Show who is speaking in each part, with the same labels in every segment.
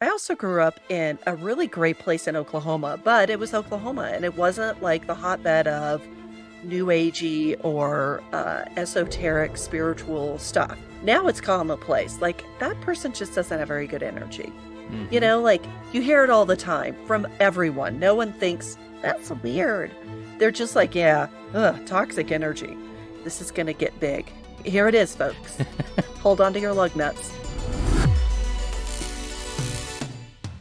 Speaker 1: I also grew up in a really great place in Oklahoma, but it was Oklahoma and it wasn't like the hotbed of new agey or esoteric spiritual stuff. Now it's commonplace. Like that person just doesn't have very good energy.
Speaker 2: Hmm.
Speaker 1: Like you hear it all the time from everyone. No one thinks that's weird. They're just like, yeah, toxic energy. This is going to get big. Here it is, folks. Hold on to your lug nuts.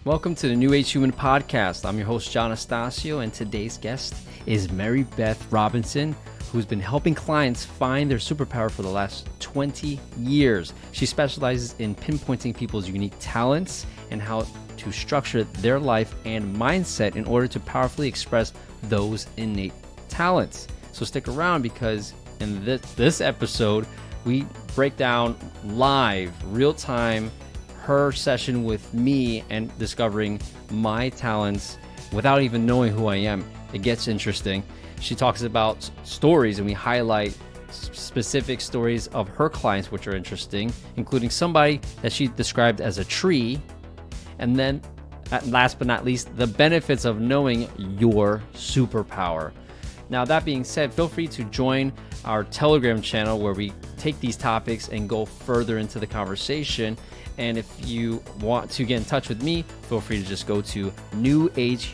Speaker 2: Welcome to the New Age Human Podcast. I'm your host, John Astasio, and today's guest is Mary Beth Robinson, who's been helping clients find their superpower for the last 20 years. She specializes in pinpointing people's unique talents and how to structure their life and mindset in order to powerfully express those innate talents. So stick around because in this episode, we break down live, real-time, her session with me and discovering my talents without even knowing who I am. It gets interesting. She talks about stories and we highlight specific stories of her clients, which are interesting, including somebody that she described as a tree. And then last but not least, the benefits of knowing your superpower. Now, that being said, feel free to join our Telegram channel where we take these topics and go further into the conversation. And if you want to get in touch with me, feel free to just go to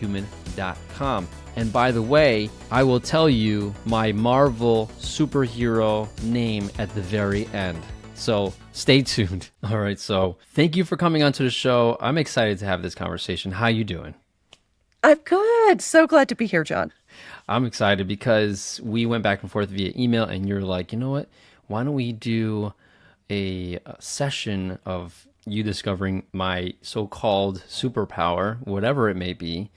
Speaker 2: newagehuman.com. And by the way, I will tell you my Marvel superhero name at the very end. So stay tuned. All right. So thank you for coming onto the show. I'm excited to have this conversation. How you doing?
Speaker 1: I'm good. So glad to be here, John.
Speaker 2: I'm excited because we went back and forth via email and you're like, you know what? Why don't we do a session of you discovering my so-called superpower, whatever it may be.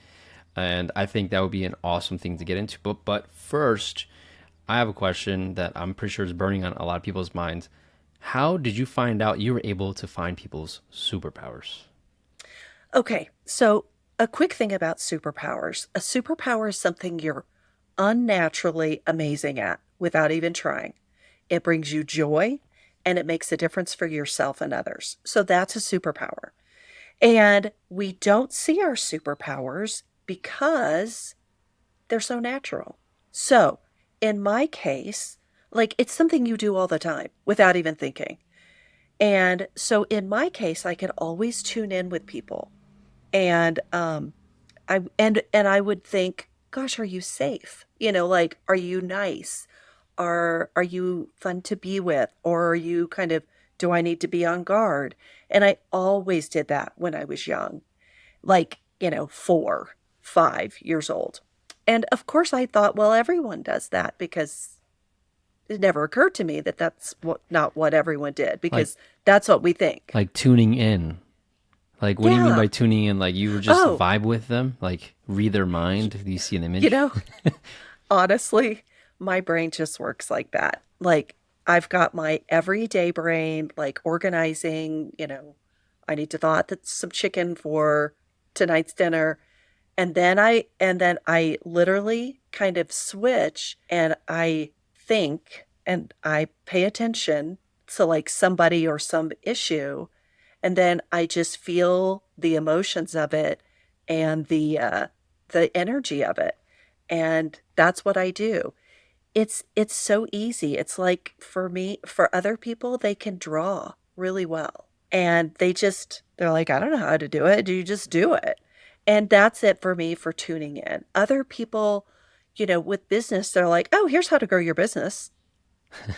Speaker 2: And I think that would be an awesome thing to get into. But first, I have a question that I'm pretty sure is burning on a lot of people's minds. How did you find out you were able to find people's superpowers?
Speaker 1: Okay, so a quick thing about superpowers. A superpower is something you're unnaturally amazing at without even trying. It brings you joy and it makes a difference for yourself and others. So that's a superpower. And we don't see our superpowers because they're so natural. So in my case, like it's something you do all the time without even thinking. And so in my case, I could always tune in with people. And I would think, gosh, are you safe? Like, are you nice? Are you fun to be with? Or are you kind of, do I need to be on guard? And I always did that when I was young, like, 4, 5 years old. And of course I thought, well, everyone does that because it never occurred to me that that's not what everyone did
Speaker 2: Like
Speaker 1: because that's what we think.
Speaker 2: like tuning in. Like, what do you mean
Speaker 1: Yeah.
Speaker 2: by tuning in? Like, you were just
Speaker 1: Oh,
Speaker 2: vibe with them? Like, read their mind? Do you see an
Speaker 1: you
Speaker 2: image?
Speaker 1: know, honestly, my brain just works like that. Like, I've got my everyday brain, like organizing, I need to thaw out some chicken for tonight's dinner. And then I literally kind of switch and I think and I pay attention to like somebody or some issue. And then I just feel the emotions of it and the energy of it. And that's what I do. It's so easy. It's like for me, for other people, they can draw really well. And they're like, I don't know how to do it. Do you just do it? And that's it for me for tuning in. Other people, with business, they're like, oh, here's how to grow your business.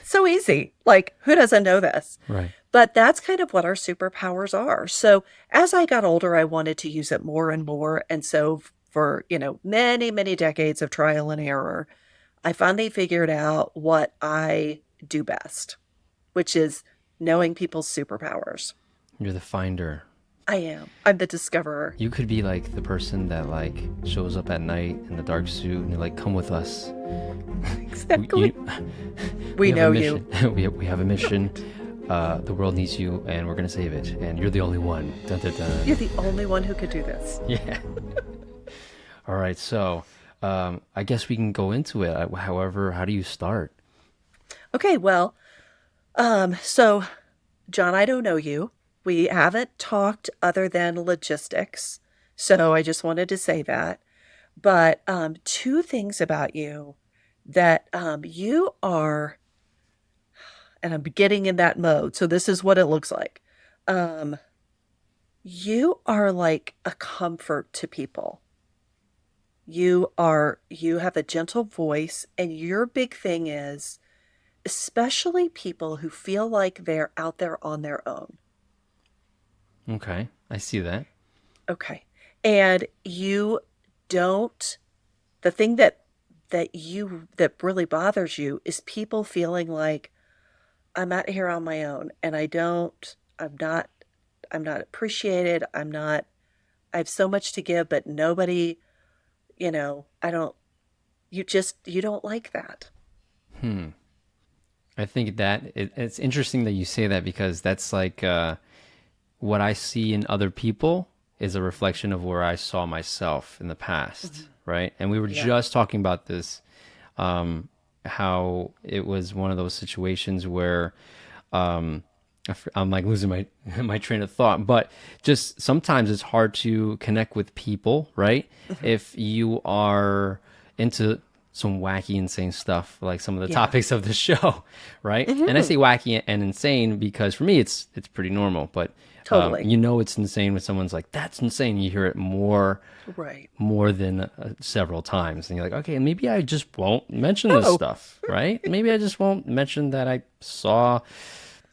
Speaker 1: So easy. Like, who doesn't know this?
Speaker 2: Right.
Speaker 1: But that's kind of what our superpowers are. So as I got older, I wanted to use it more and more. And so for, many, many decades of trial and error, I finally figured out what I do best, which is knowing people's superpowers.
Speaker 2: You're the finder.
Speaker 1: I am. I'm the discoverer.
Speaker 2: You could be like the person that like shows up at night in the dark suit and you're like, come with us. We,
Speaker 1: Exactly.
Speaker 2: you, we
Speaker 1: We
Speaker 2: have a
Speaker 1: know you.
Speaker 2: mission. we have a mission. The world needs you and we're going to save it. And you're the only one. Dun, dun,
Speaker 1: You're
Speaker 2: dun.
Speaker 1: the only one who could do this.
Speaker 2: Yeah. All right. So I guess we can go into it. However, how do you start?
Speaker 1: Okay, well, so John, I don't know you. We haven't talked other than logistics. So I just wanted to say that. But two things about you that you are, and I'm getting in that mode. So this is what it looks like. Um, you are like a comfort to people. You have a gentle voice, and your big thing is especially people who feel like they're out there on their own.
Speaker 2: Okay, I see that.
Speaker 1: Okay. And you don't, the thing that really bothers you is people feeling like I'm out here on my own and I'm not appreciated. I have so much to give, but nobody, I don't, you don't like that.
Speaker 2: Hmm. I think that it's interesting that you say that because that's like what I see in other people is a reflection of where I saw myself in the past,
Speaker 1: Mhm.
Speaker 2: right? And we were
Speaker 1: Yeah.
Speaker 2: just talking about this, how it was one of those situations where um, I'm like losing my my train of thought, but just sometimes it's hard to connect with people, right?
Speaker 1: Mhm.
Speaker 2: If you are into some wacky, insane stuff, like some of the
Speaker 1: Yeah.
Speaker 2: topics of the show, right? And I
Speaker 1: Hmm.
Speaker 2: say wacky and insane because for me it's pretty normal, but
Speaker 1: Totally.
Speaker 2: you know it's insane when someone's like that's insane. You hear it
Speaker 1: Right.
Speaker 2: more than several times, and you're like, okay, maybe I just won't mention this
Speaker 1: Oh,
Speaker 2: stuff, right? Maybe I just won't mention that I saw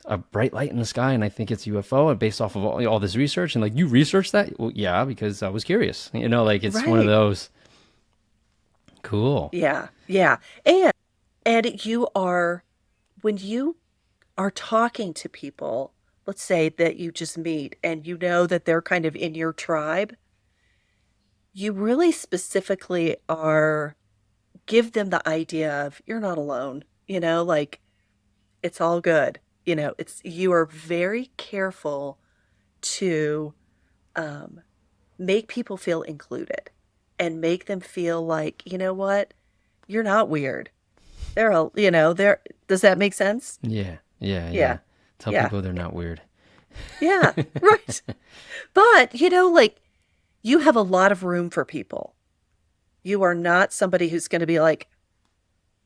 Speaker 2: a bright light in the sky and I think it's UFO and based off of all this research and like you researched that? Well, yeah, because I was curious. Like it's one of
Speaker 1: right.
Speaker 2: those cool.
Speaker 1: Yeah. Yeah. And you are, when you are talking to people, let's say that you just meet and you know that they're kind of in your tribe, you really specifically are give them the idea of you're not alone, like it's all good. It's you are very careful to um, make people feel included and make them feel like, you know what, you're not weird. They're, does that make sense?
Speaker 2: Yeah, yeah,
Speaker 1: Yeah.
Speaker 2: yeah. Tell
Speaker 1: Yeah.
Speaker 2: people they're not weird.
Speaker 1: Yeah. Right. But, like, you have a lot of room for people. You are not somebody who's going to be like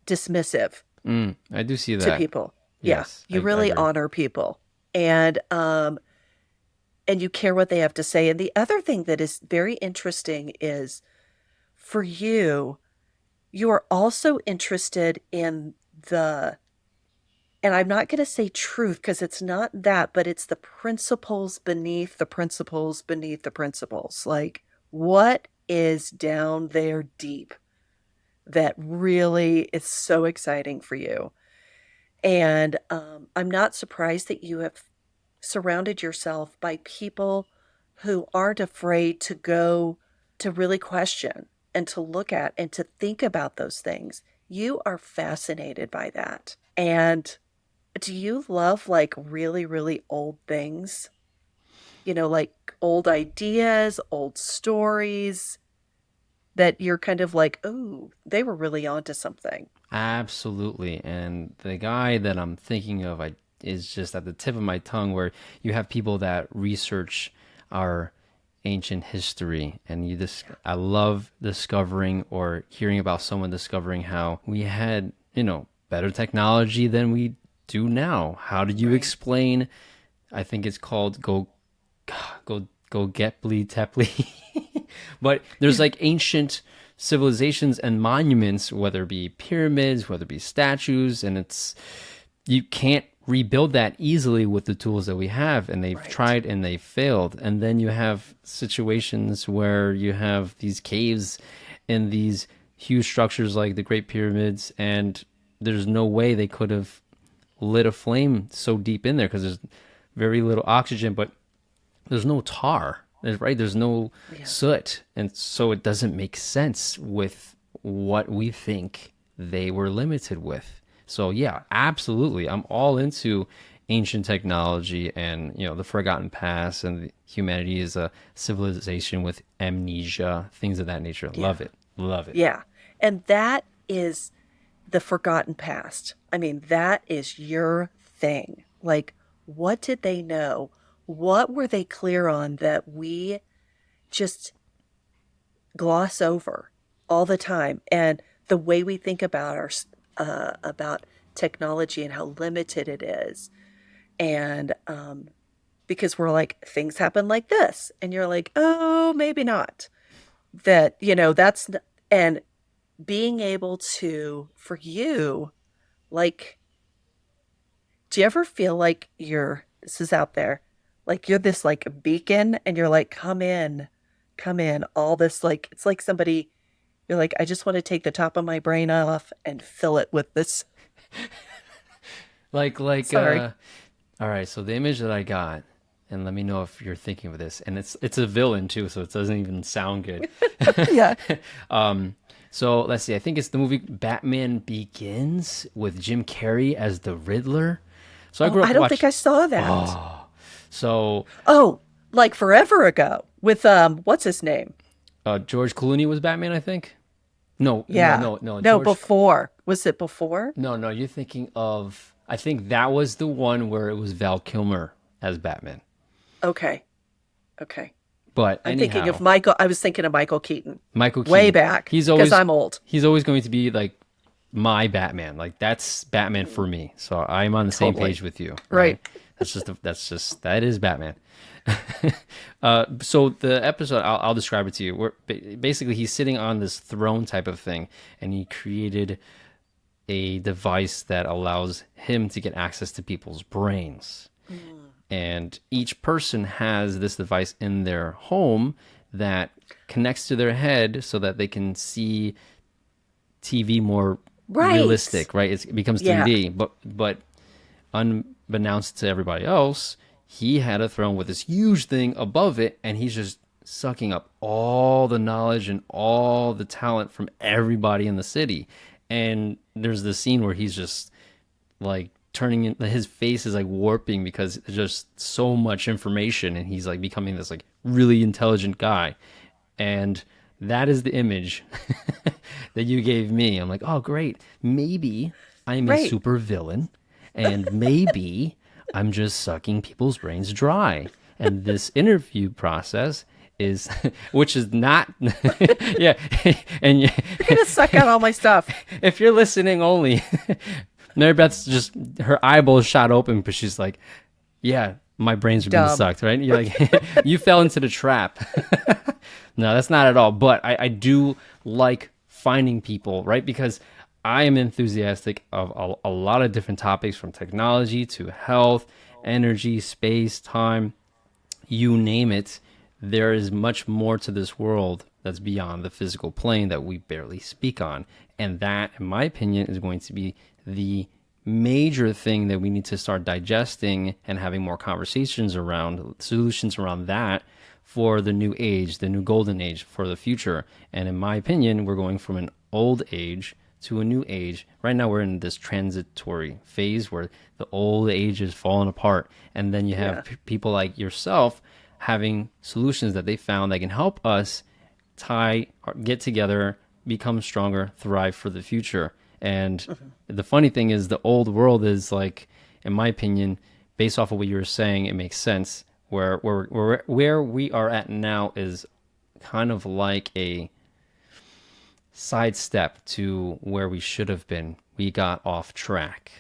Speaker 1: dismissive
Speaker 2: I do see
Speaker 1: to
Speaker 2: that.
Speaker 1: people. Yeah.
Speaker 2: Yes,
Speaker 1: You
Speaker 2: I
Speaker 1: really
Speaker 2: agree.
Speaker 1: honor people. And and you care what they have to say. And the other thing that is very interesting is for you, you are also interested in the, and I'm not going to say truth because it's not that, but it's the principles beneath the principles beneath the principles. Like, what is down there deep that really is so exciting for you? And I'm not surprised that you have surrounded yourself by people who aren't afraid to go to really question and to look at and to think about those things. You are fascinated by that. And do you love like really, really old things? Like old ideas, old stories that you're kind of like, oh, they were really onto something.
Speaker 2: Absolutely. And the guy that I'm thinking of is just at the tip of my tongue where you have people that research our ancient history and I love discovering or hearing about someone discovering how we had, better technology than we do now. How did you
Speaker 1: Right.
Speaker 2: explain I think it's called go Getbly Tepley. But there's
Speaker 1: Yeah.
Speaker 2: like ancient civilizations and monuments, whether it be pyramids, whether it be statues, and it's you can't rebuild that easily with the tools that we have, and they've
Speaker 1: Right.
Speaker 2: tried and they failed. And then you have situations where you have these caves in these huge structures like the Great Pyramids, and there's no way they could have lit a flame so deep in there because there's very little oxygen, but there's no tar, right? There's no
Speaker 1: Yeah.
Speaker 2: soot. And so it doesn't make sense with what we think they were limited with. So, yeah, absolutely. I'm all into ancient technology and, the forgotten past and humanity is a civilization with amnesia, things of that nature.
Speaker 1: Yeah.
Speaker 2: Love it. Love it.
Speaker 1: Yeah. And that is the forgotten past. I mean, that is your thing. Like, what did they know? what were they clear on that we just gloss over all the time? And the way we think about about technology and how limited it is. And because we're like, things happen like this. And you're like, oh, maybe not. That, and being able to, for you, like, do you ever feel like this is out there, like you're this like beacon and you're like, come in, all this, like, it's like somebody, you're like, I just want to take the top of my brain off and fill it with this.
Speaker 2: like
Speaker 1: Sorry.
Speaker 2: all right, so the image that I got, and let me know if you're thinking of this, and it's a villain too, so it doesn't even sound good.
Speaker 1: Yeah.
Speaker 2: So let's see, I think it's the movie Batman Begins with Jim Carrey as the Riddler. So I
Speaker 1: Oh,
Speaker 2: grew up
Speaker 1: I don't think
Speaker 2: watching.
Speaker 1: I saw that.
Speaker 2: So
Speaker 1: Oh, like forever ago with, what's his name?
Speaker 2: George Clooney was Batman, I think. No, no,
Speaker 1: Yeah.
Speaker 2: no, no.
Speaker 1: No,
Speaker 2: George.
Speaker 1: before. Was it before?
Speaker 2: No, no. You're thinking of. I think that was the one where it was Val Kilmer as Batman.
Speaker 1: Okay. Okay.
Speaker 2: But
Speaker 1: I'm thinking of
Speaker 2: anyhow,
Speaker 1: Michael. I was thinking of Michael Keaton
Speaker 2: Michael
Speaker 1: way
Speaker 2: Keaton.
Speaker 1: back
Speaker 2: He's
Speaker 1: because
Speaker 2: always
Speaker 1: I'm old.
Speaker 2: he's always going to be like my Batman. Like that's Batman for me. So I'm on the same
Speaker 1: Totally.
Speaker 2: page with you, right?
Speaker 1: Right.
Speaker 2: That is Batman. So the episode, I'll describe it to you. Where basically he's sitting on this throne type of thing, and he created a device that allows him to get access to people's brains.
Speaker 1: Mm.
Speaker 2: And each person has this device in their home that connects to their head so that they can see TV more
Speaker 1: Right.
Speaker 2: realistic, right? It becomes
Speaker 1: Yeah.
Speaker 2: 3D, but unbeknownst to everybody else, he had a throne with this huge thing above it, and he's just sucking up all the knowledge and all the talent from everybody in the city. And there's this scene where he's just like turning in, his face is like warping because there's just so much information, and he's like becoming this like really intelligent guy. And that is the image that you gave me. I'm like, oh great, maybe I'm a
Speaker 1: Right.
Speaker 2: super villain, and maybe I'm just sucking people's brains dry. And this interview process is, which is not, yeah. And
Speaker 1: You're gonna suck out all my stuff.
Speaker 2: if you're listening only, Mary Beth's just her eyeballs shot open, but she's like, "Yeah, my brains are being
Speaker 1: Dumb.
Speaker 2: sucked." Right? You're like, you fell into the trap. No, that's not at all. But I do like finding people, right? Because I am enthusiastic of a lot of different topics, from technology to health, energy, space, time, you name it. There is much more to this world that's beyond the physical plane that we barely speak on. And that, in my opinion, is going to be the major thing that we need to start digesting and having more conversations around, solutions around that for the new age, the new golden age for the future. And in my opinion, we're going from an old age to a new age. Right now, we're in this transitory phase where the old age is falling apart. And then you
Speaker 1: Yeah.
Speaker 2: have people like yourself having solutions that they found that can help us tie, get together, become stronger, thrive for the future. And the funny thing is, the old world is like, in my opinion, based off of what you were saying, it makes sense. Where we are at now is kind of like a sidestep to where we should have been. We got off track.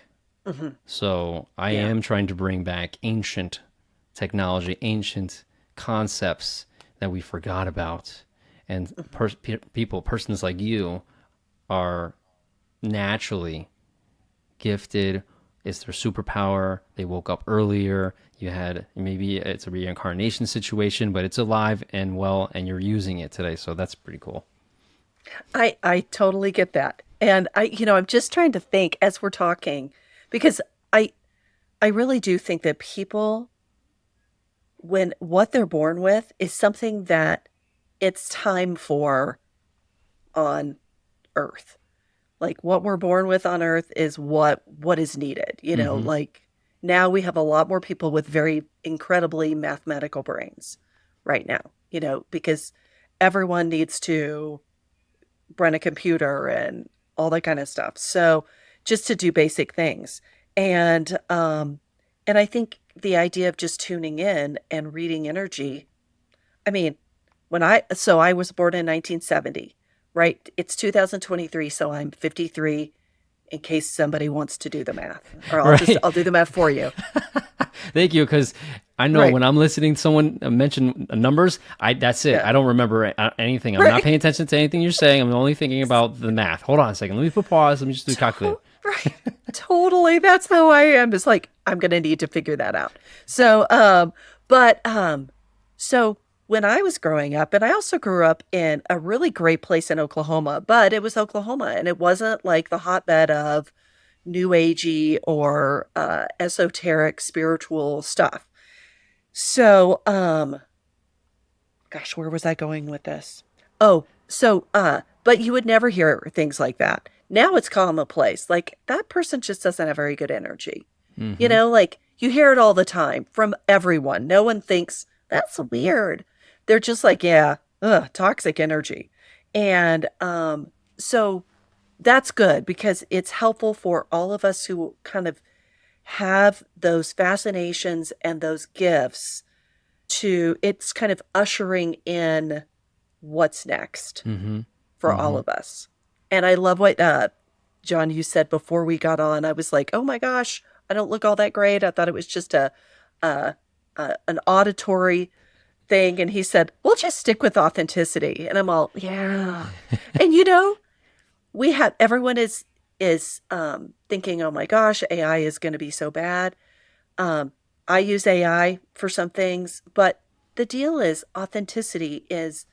Speaker 1: Hmm.
Speaker 2: So I
Speaker 1: Yeah.
Speaker 2: am trying to bring back ancient technology, ancient concepts that we forgot about. And persons like you are naturally gifted. It's their superpower. They woke up earlier. You had, maybe it's a reincarnation situation, but it's alive and well, and you're using it today. So that's pretty cool.
Speaker 1: I totally get that. And I'm just trying to think as we're talking because I I really do think that people, when what they're born with is something that it's time for on Earth. Like what we're born with on Earth is what is needed.
Speaker 2: Hmm.
Speaker 1: Like now we have a lot more people with very incredibly mathematical brains right now, because everyone needs to run a computer and all that kind of stuff. So just to do basic things. And And I think the idea of just tuning in and reading energy, I mean, I was born in 1970, right? It's 2023, so I'm 53 in case somebody wants to do the math, or
Speaker 2: Right.
Speaker 1: I'll do the math for you.
Speaker 2: Thank you, because I know
Speaker 1: Right.
Speaker 2: when I'm listening to someone mention numbers, that's it.
Speaker 1: Yeah.
Speaker 2: I don't remember anything. I'm not
Speaker 1: Right.
Speaker 2: paying attention to anything you're saying. I'm only thinking about the math. Hold on a second. Let me put pause. Let me just do a calculator.
Speaker 1: Right. Totally. That's how I am. It's like I'm gonna need to figure that out. So, but so when I was growing up, and I also grew up in a really great place in Oklahoma, but it was Oklahoma, and it wasn't like the hotbed of new agey or esoteric spiritual stuff. So, gosh, where was I going with this? Oh, so but you would never hear things like that. Now it's commonplace. Like that person just doesn't have very good energy. You
Speaker 2: Mm-hmm.
Speaker 1: know, like you hear it all the time from everyone. No one thinks that's weird. They're just like, yeah, toxic energy. And so that's good because it's helpful for all of us who kind of have those fascinations and those gifts to it's kind of ushering in what's next
Speaker 2: Mm-hmm.
Speaker 1: for all
Speaker 2: Mm-hmm.
Speaker 1: of us. And I love what John you said before we got on. I was like, "Oh my gosh, I don't look all that great. I thought it was just a, an auditory thing." And he said, "We'll just stick with authenticity." And I'm all, "Yeah." And you know, we have everyone is thinking, "Oh my gosh, AI is going to be so bad." Um, I use AI for some things, but the deal is authenticity is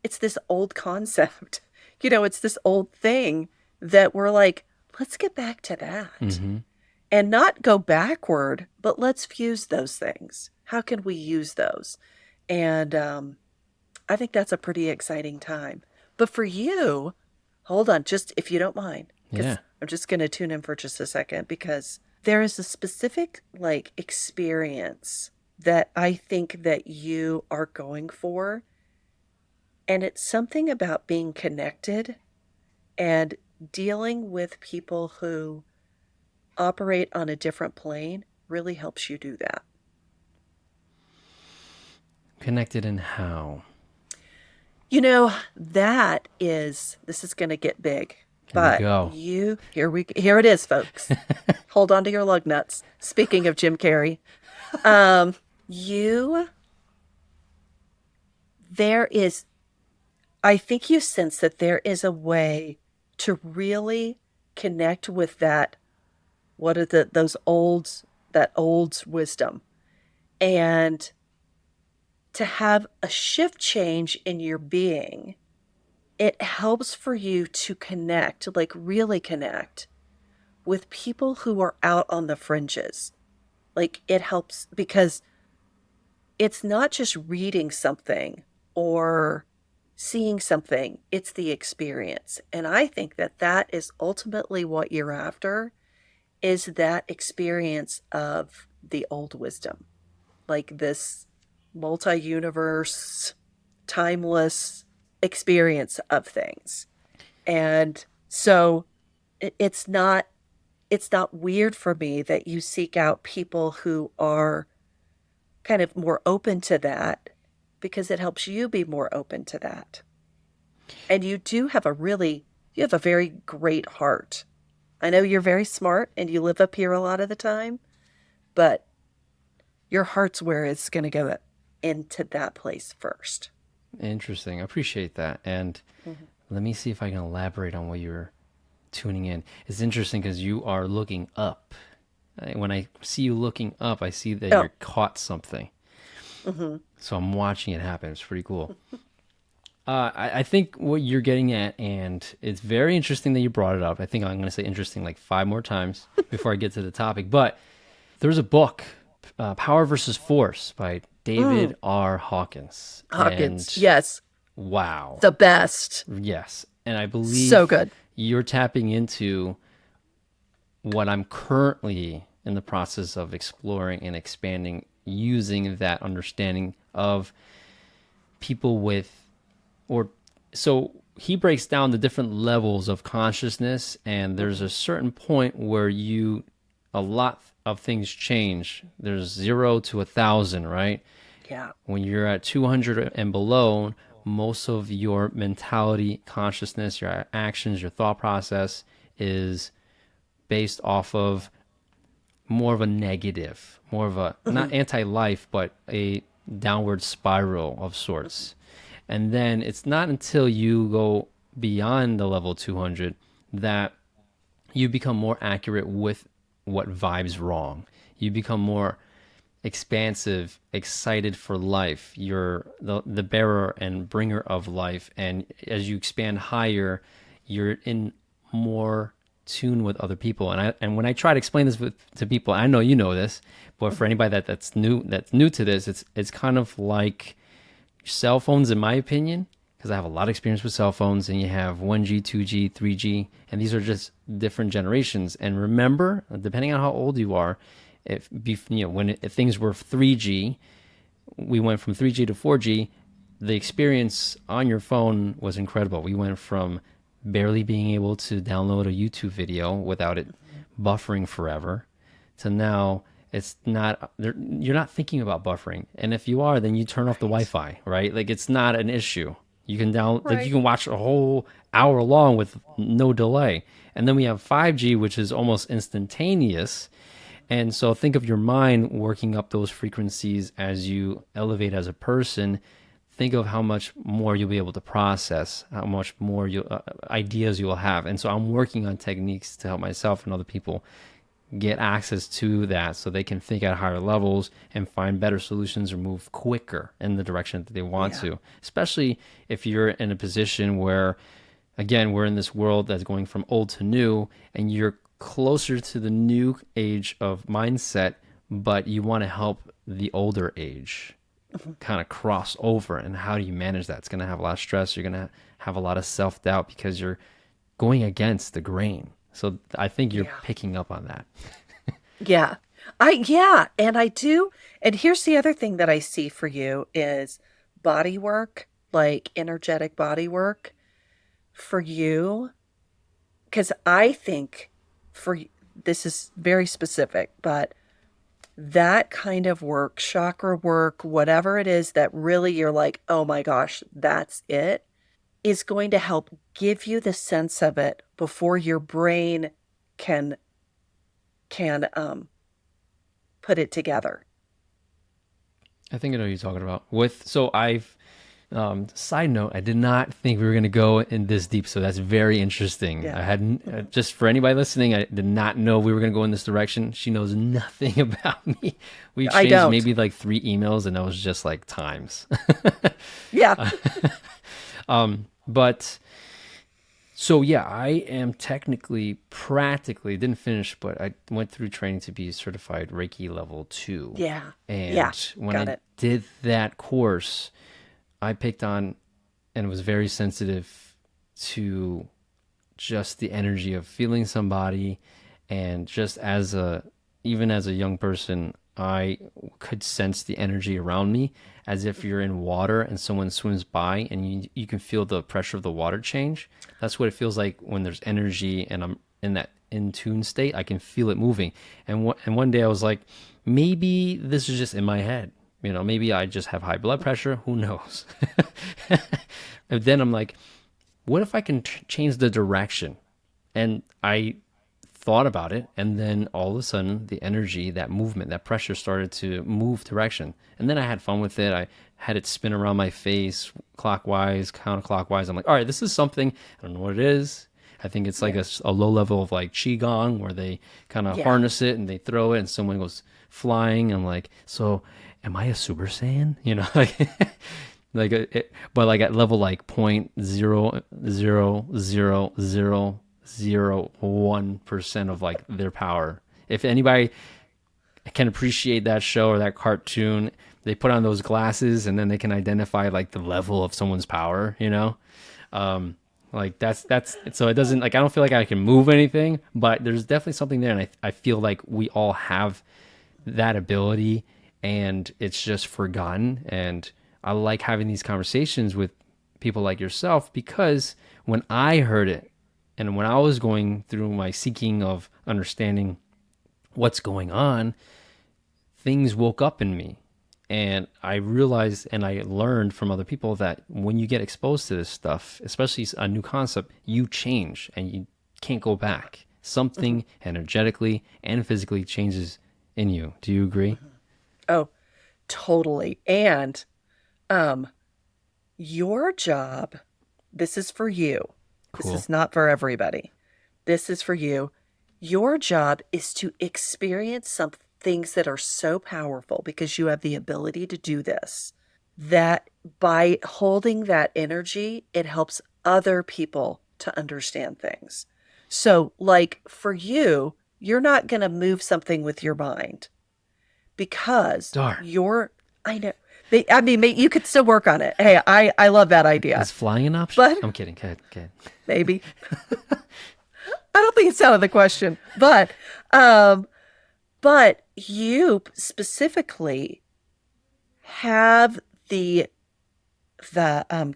Speaker 1: it's this old concept. You know, it's this old thing that we're like, let's get back to that
Speaker 2: Mm-hmm.
Speaker 1: and not go backward, but let's fuse those things. How can we use those? And I think that's a pretty exciting time. But for you, hold on, just if you don't mind,
Speaker 2: Yeah.
Speaker 1: because I'm just going to tune in for just a second because there is a specific like experience that I think that you are going for. And it's something about being connected and dealing with people who operate on a different plane really helps you do that.
Speaker 2: Connected in how?
Speaker 1: You know, this is going to get big.
Speaker 2: Here we
Speaker 1: But
Speaker 2: go.
Speaker 1: here it is, folks. Hold on to your lug nuts. Speaking of Jim Carrey, um, you, there is, I think you sense that there is a way to really connect with that. What are that old wisdom? And to have a shift change in your being, it helps for you to connect, like really connect with people who are out on the fringes. Like it helps because it's not just reading something or seeing something, it's the experience. And I think that that is ultimately what you're after is that experience of the old wisdom, like this multi-universe, timeless experience of things. And so it's not weird for me that you seek out people who are kind of more open to that because it helps you be more open to that. And you have a very great heart. I know you're very smart and you live up here a lot of the time, but your heart's where it's going to go into that place first.
Speaker 2: Interesting. I appreciate that. And
Speaker 1: Mhm.
Speaker 2: let me see if I can elaborate on what you're tuning in. It's interesting because you are looking up. When I see you looking up, I see that
Speaker 1: Oh,
Speaker 2: you're caught something.
Speaker 1: hmm
Speaker 2: So I'm watching it happen. It's pretty cool. I think what you're getting at, and it's very interesting that you brought it up. I think I'm going to say interesting like 5 more times before I get to the topic. But there's a book, Power versus Force by
Speaker 1: mm,
Speaker 2: David R. Hawkins.
Speaker 1: Hawkins.
Speaker 2: And
Speaker 1: Yes,
Speaker 2: wow.
Speaker 1: the best.
Speaker 2: Yes. And I
Speaker 1: So
Speaker 2: believe
Speaker 1: good.
Speaker 2: you're tapping into what I'm currently in the process of exploring and expanding using that understanding of people with or so he breaks down the different levels of consciousness, and there's
Speaker 1: Hmm
Speaker 2: a certain point where you a lot of things change. There's 0 to 1,000, right?
Speaker 1: Yeah.
Speaker 2: When you're at 200 and below, most of your mentality, consciousness, your actions, your thought process is based off of more of a negative, more of a not
Speaker 1: Mhm.
Speaker 2: anti-life, but a downward spiral of sorts. And then it's not until you go beyond the level 200 that you become more accurate with what vibes wrong. You become more expansive, excited for life. You're the bearer and bringer of life. And as you expand higher, you're in more tune with other people. And when I try to explain this to people, I know you know this, but for
Speaker 1: Mhm.
Speaker 2: anybody that's new to this, it's kind of like cell phones, in my opinion, because I have a lot of experience with cell phones, and you have 1G, 2G, 3G, and these are just different generations. And remember, depending on how old you are, if things were 3G, we went from 3G to 4G. The experience on your phone was incredible. We went from barely being able to download a YouTube video without it
Speaker 1: Mhm.
Speaker 2: buffering forever to now it's not you're not thinking about buffering, and if you are, then you turn off the
Speaker 1: Right.
Speaker 2: Wi-Fi, right? Like it's not an issue. You
Speaker 1: Right.
Speaker 2: can watch a whole hour long with no delay. And then we have 5G, which is almost instantaneous. And so think of your mind working up those frequencies as you elevate as a person. Think of how much more you'll be able to process, how much more ideas you'll have. And so I'm working on techniques to help myself and other people get access to that so they can think at higher levels and find better solutions or move quicker in the direction that they want
Speaker 1: Yeah.
Speaker 2: to. Especially if you're in a position where, again, we're in this world that's going from old to new, and you're closer to the new age of mindset, but you want to help the older age
Speaker 1: Mhm.
Speaker 2: kind of cross over. And how do you manage that? It's going to have a lot of stress. You're going to have a lot of self doubt because you're going against the grain. So I think you're
Speaker 1: Yeah.
Speaker 2: picking up on that.
Speaker 1: Yeah. Yeah, and I do. And here's the other thing that I see for you is body work, like energetic body work for you. Because I think this is very specific, but that kind of work, chakra work, whatever it is that really you're like, oh my gosh, that's it, is going to help give you the sense of it before your brain can can put it together.
Speaker 2: I think I know what you're talking about. Side note, I did not think we were going to go in this deep, so that's very interesting.
Speaker 1: Yeah.
Speaker 2: I hadn't,
Speaker 1: Mhm.
Speaker 2: just for anybody listening, I did not know we were going to go in this direction. She knows nothing about me. We
Speaker 1: I
Speaker 2: exchanged
Speaker 1: don't.
Speaker 2: maybe like 3 emails, and that was just like times.
Speaker 1: Yeah.
Speaker 2: But so yeah, I am technically, practically didn't finish, but I went through training to be certified Reiki level 2.
Speaker 1: Yeah. Yeah.
Speaker 2: And when
Speaker 1: Got
Speaker 2: I
Speaker 1: it.
Speaker 2: did that course, I picked on and was very sensitive to just the energy of feeling somebody. And just even as a young person, I could sense the energy around me, as if you're in water and someone swims by and you can feel the pressure of the water change. That's what it feels like when there's energy and I'm in that in tune state. I can feel it moving. And one day I was like, maybe this is just in my head. Maybe I just have high blood pressure. Who knows? And then I'm like, what if I can change the direction? And I thought about it, and then all of a sudden, the energy, that movement, that pressure started to move direction. And then I had fun with it. I had it spin around my face, clockwise, counterclockwise. I'm like, all right, this is something. I don't know what it is. I think it's like
Speaker 1: Yeah.
Speaker 2: a low level of like qigong, where they kind of
Speaker 1: Yeah.
Speaker 2: harness it and they throw it, and someone goes flying. I'm like, so am I a Super Saiyan? Like but like at level like 0.0000001% of like their power. If anybody can appreciate that show or that cartoon, they put on those glasses and then they can identify like the level of someone's power. Like that's so it doesn't, like, I don't feel like I can move anything, but there's definitely something there, and I feel like we all have that ability, and it's just forgotten. And I like having these conversations with people like yourself, because when I heard it and when I was going through my seeking of understanding what's going on, things woke up in me. And I realized and I learned from other people that when you get exposed to this stuff, especially a new concept, you change and you can't go back.
Speaker 1: Mhm.
Speaker 2: Something energetically and physically changes in you. Do you agree?
Speaker 1: Oh, totally. And um, your job, this is for you. This
Speaker 2: Cool.
Speaker 1: is not for everybody. This is for you. Your job is to experience some things that are so powerful because you have the ability to do this, that by holding that energy, it helps other people to understand things. So, like for you, you're not going to move something with your mind because
Speaker 2: Darn.
Speaker 1: you're, I know, I mean, you could still work on it. Hey, I love that idea,
Speaker 2: Is flying an option?
Speaker 1: but
Speaker 2: I'm kidding. Go ahead. Go ahead.
Speaker 1: maybe. I don't think it's out of the question, um, but you specifically have the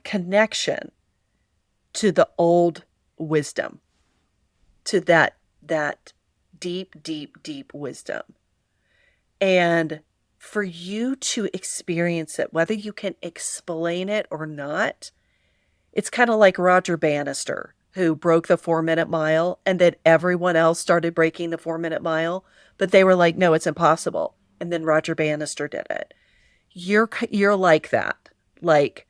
Speaker 1: connection to the old wisdom, to that deep, deep, deep wisdom. And for you to experience it, whether you can explain it or not, it's kind of like Roger Bannister, who broke the 4 minute mile, and then everyone else started breaking the 4 minute mile, but they were like, no, it's impossible. And then Roger Bannister did it. You're like that. Like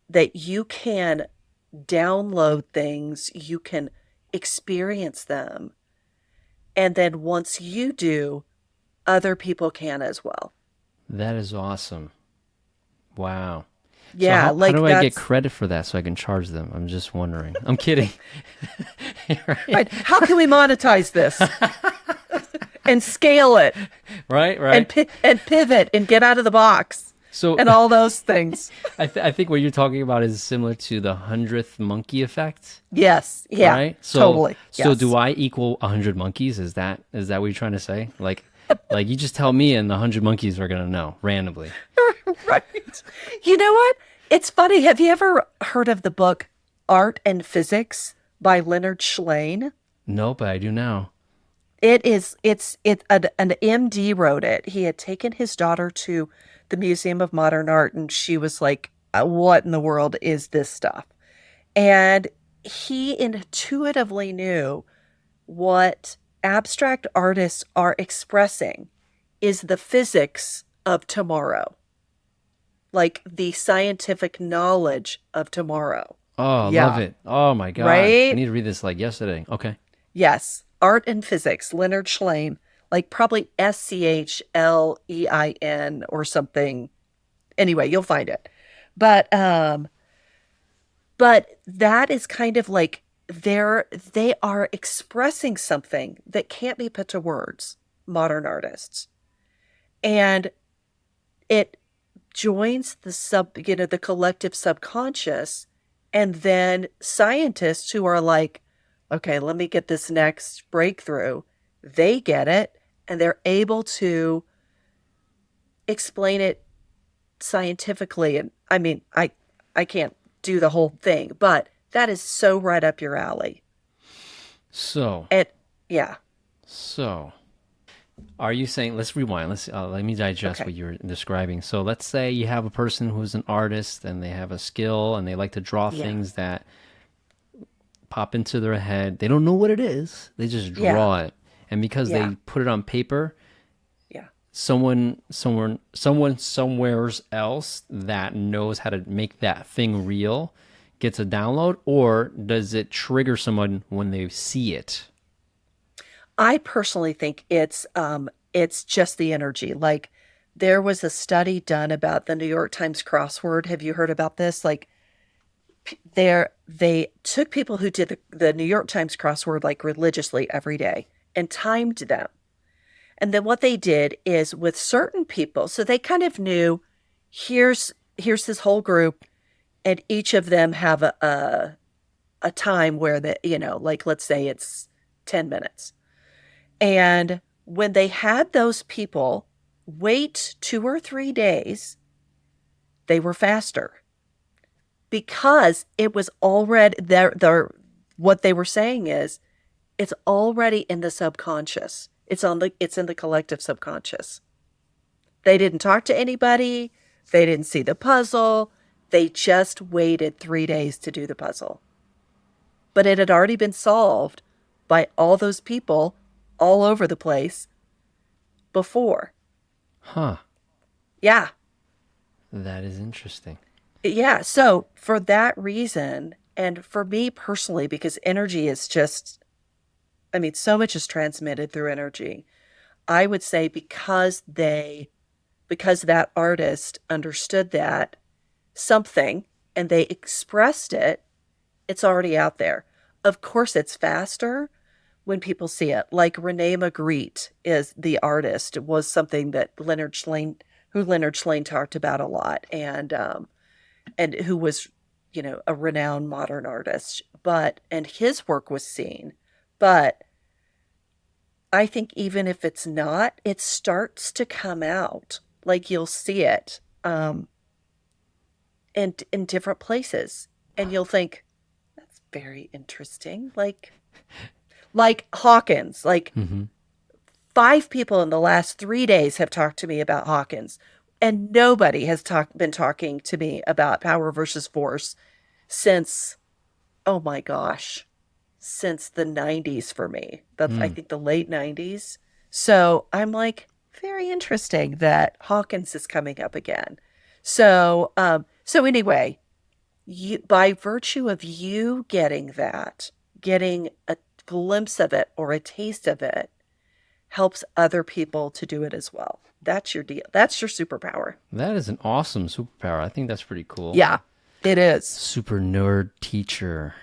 Speaker 1: that you can download things, you can experience them. And then once you do, other people can as well.
Speaker 2: That is awesome. Wow. So
Speaker 1: Yeah,
Speaker 2: how
Speaker 1: like
Speaker 2: do I get
Speaker 1: that's
Speaker 2: credit for that so I can charge them? I'm just wondering. I'm kidding. Right.
Speaker 1: right. How can we monetize this and scale it
Speaker 2: Right,
Speaker 1: and
Speaker 2: right.
Speaker 1: and pivot and get out of the box
Speaker 2: So
Speaker 1: and all those things?
Speaker 2: I think what you're talking about is similar to the 100th monkey effect,
Speaker 1: Yes. Yeah.
Speaker 2: right?
Speaker 1: Totally.
Speaker 2: So do
Speaker 1: Yes.
Speaker 2: I equal 100 monkeys? Is that what you're trying to say? Like you just tell me and the 100 monkeys are going to know randomly.
Speaker 1: Right. You know what? It's funny. Have you ever heard of the book Art and Physics by Leonard Shlain?
Speaker 2: No, but I do now.
Speaker 1: An MD wrote it. He had taken his daughter to the Museum of Modern Art, and she was like, what in the world is this stuff? And he intuitively knew what abstract artists are expressing is the physics of tomorrow, like the scientific knowledge of tomorrow.
Speaker 2: Oh, I love
Speaker 1: Yeah,
Speaker 2: it. Oh my God. I
Speaker 1: right?
Speaker 2: need to read this like yesterday. Okay.
Speaker 1: Yes. Art and Physics, Leonard Shlain, like probably Schlein or something. Anyway, you'll find it. But that is kind of like they are expressing something that can't be put to words, modern artists. And it joins the collective subconscious, and then scientists who are like, okay, let me get this next breakthrough, they get it and they're able to explain it scientifically. And I mean, I can't do the whole thing, but that is so right up your alley.
Speaker 2: So,
Speaker 1: And yeah.
Speaker 2: so are you saying, let's rewind. Let me digest
Speaker 1: Okay.
Speaker 2: what you're describing. So let's say you have a person who's an artist and they have a skill and they like to draw
Speaker 1: Yeah.
Speaker 2: things that pop into their head. They don't know what it is. They just
Speaker 1: Yeah.
Speaker 2: draw it. And because
Speaker 1: Yeah.
Speaker 2: they put it on paper,
Speaker 1: Yeah.
Speaker 2: someone somewhere else that knows how to make that thing real gets a download, or does it trigger someone when they see it?
Speaker 1: I personally think it's just the energy. Like there was a study done about the New York Times crossword. Have you heard about this? Like they took people who did the New York Times crossword like religiously every day and timed them. And then what they did is with certain people, so they kind of knew here's this whole group, and each of them have a time where like let's say it's 10 minutes. And when they had those people wait 2 or 3 days, they were faster because it was already there. What they were saying is it's already in the subconscious. It's in the collective subconscious. They didn't talk to anybody. They didn't see the puzzle. They just waited 3 days to do the puzzle. But it had already been solved by all those people all over the place before.
Speaker 2: Huh.
Speaker 1: Yeah.
Speaker 2: That is interesting.
Speaker 1: Yeah. So for that reason, and for me personally, because energy is just, I mean, so much is transmitted through energy. I would say because that artist understood that something and they expressed it, it's already out there. Of course, it's faster when people see it. Like Renee Magritte is the artist. It was something that Leonard Shlain talked about a lot, and who was, a renowned modern artist. And his work was seen. But I think even if it's not, it starts to come out. Like you'll see it in different places, and you'll think that's very interesting. Like Hawkins,
Speaker 2: Hmm.
Speaker 1: 5 people in the last 3 days have talked to me about Hawkins, and nobody has been talking to me about power versus force since, oh my gosh, since the 90s for me. I
Speaker 2: Mm.
Speaker 1: think the late 90s. So I'm like, very interesting that Hawkins is coming up again. So anyway, by virtue of you getting a glimpse of it or a taste of it, helps other people to do it as well. That's your deal. That's your superpower.
Speaker 2: That is an awesome superpower. I think that's pretty cool.
Speaker 1: Yeah, it is.
Speaker 2: Super nerd teacher.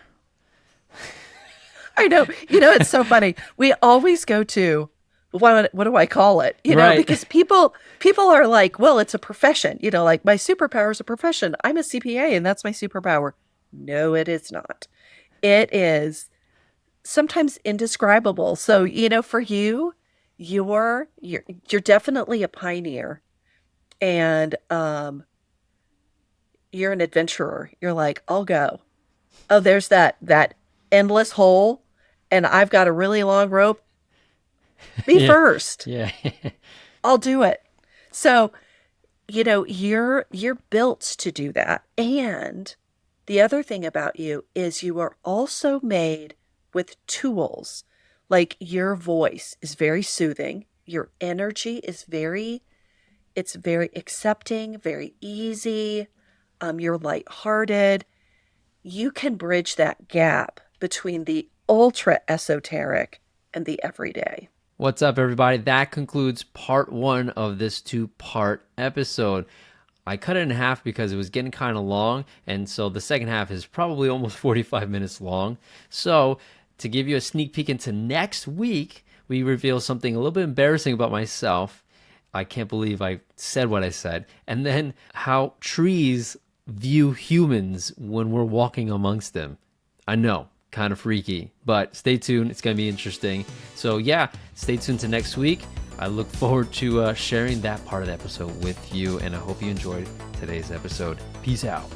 Speaker 1: I know. It's so funny. We always go to what do I call it?
Speaker 2: Right.
Speaker 1: Because people are like, well, it's a profession. Like my superpower is a profession. I'm a CPA and that's my superpower. No, it is not. It is sometimes indescribable. So, for you, you're definitely a pioneer, and you're an adventurer. You're like, I'll go. Oh, there's that endless hole, and I've got a really long rope. Me
Speaker 2: Yeah.
Speaker 1: first.
Speaker 2: Yeah.
Speaker 1: I'll do it. So, you're built to do that. And the other thing about you is you are also made with tools. Like your voice is very soothing. Your energy is it's very accepting, very easy. You're lighthearted. You can bridge that gap between the ultra esoteric and the everyday.
Speaker 2: What's up, everybody? That concludes part 1 of this 2-part episode. I cut it in half because it was getting kind of long, and so the second half is probably almost 45 minutes long. So, to give you a sneak peek into next week, we reveal something a little bit embarrassing about myself. I can't believe I said what I said. And then how trees view humans when we're walking amongst them. I know, kind of freaky, but stay tuned. It's going to be interesting. So yeah, stay tuned to next week. I look forward to sharing that part of the episode with you, and I hope you enjoyed today's episode. Peace out.